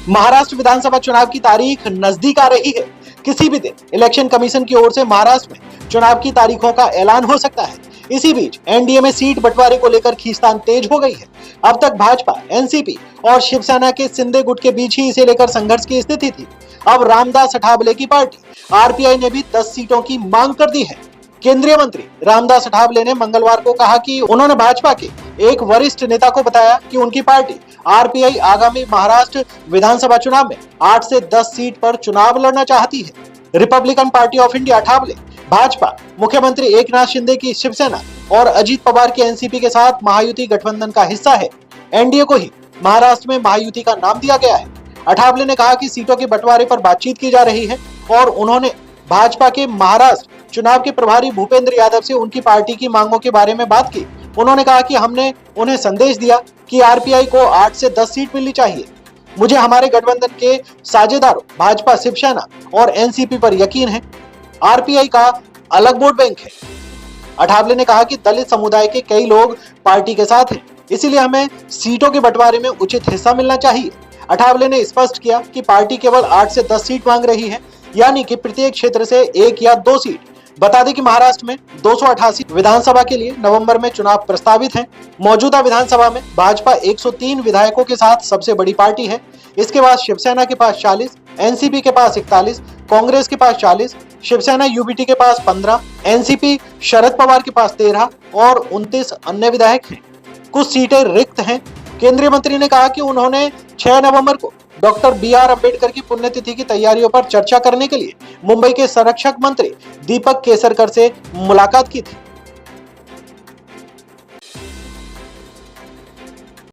महाराष्ट्र विधानसभा चुनाव की तारीख नजदीक आ रही है। किसी भी दिन इलेक्शन कमीशन की ओर से महाराष्ट्र में चुनाव की तारीखों का ऐलान हो सकता है। इसी बीच एनडीए में सीट बंटवारे को लेकर खींचतान तेज हो गई है। अब तक भाजपा, एनसीपी और शिवसेना के शिंदे गुट के बीच ही इसे लेकर संघर्ष की स्थिति थी। अब रामदास अठावले की पार्टी आरपीआई ने भी 10 सीटों की मांग कर दी है। केंद्रीय मंत्री रामदास अठावले ने मंगलवार को कहा कि उन्होंने भाजपा के एक वरिष्ठ नेता को बताया कि उनकी पार्टी आरपीआई आगामी महाराष्ट्र विधानसभा चुनाव में 8 से 10 सीट पर चुनाव लड़ना चाहती है। Republican party of India Athawale Bhajpa, मुख्यमंत्री एकनाथ शिंदे की शिवसेना और अजीत पवार की एनसीपी के साथ महायुति गठबंधन का हिस्सा है। एनडीए को ही महाराष्ट्र में महायुति का नाम दिया गया है। अठावले ने कहा कि सीटों के बंटवारे पर बातचीत की जा रही है और उन्होंने भाजपा के महाराष्ट्र चुनाव के प्रभारी भूपेंद्र यादव से उनकी पार्टी की मांगों के बारे में बात की। उन्होंने कहा कि हमने उन्हें संदेश दिया कि आरपीआई को 8 से 10 सीट मिलनी चाहिए। मुझे हमारे गठबंधन के साझेदारों भाजपा, शिवसेना और एनसीपी पर यकीन है। आरपीआई का अलग वोट बैंक है। अठावले ने कहा कि दलित समुदाय के कई लोग पार्टी के साथ हैं, इसीलिए हमें सीटों के बंटवारे में उचित हिस्सा मिलना चाहिए। अठावले ने स्पष्ट किया कि पार्टी केवल 8 से 10 सीट मांग रही है, यानी कि प्रत्येक क्षेत्र से 1 या 2 सीट। बता दें कि महाराष्ट्र में 288 विधानसभा के लिए नवंबर में चुनाव प्रस्तावित हैं। मौजूदा विधानसभा में भाजपा 103 विधायकों के साथ सबसे बड़ी पार्टी है। इसके बाद शिवसेना के पास 40, एनसीपी के पास 41, कांग्रेस के पास 40, शिवसेना यूबीटी के पास 15, एनसीपी शरद पवार के पास 13 और 29 अन्य विधायक हैं। कुछ सीटें रिक्त हैं। केंद्रीय मंत्री ने कहा कि उन्होंने 6 नवंबर को डॉक्टर BR अम्बेडकर की पुण्यतिथि की तैयारियों पर चर्चा करने के लिए मुंबई के संरक्षक मंत्री दीपक केसरकर से मुलाकात की थी।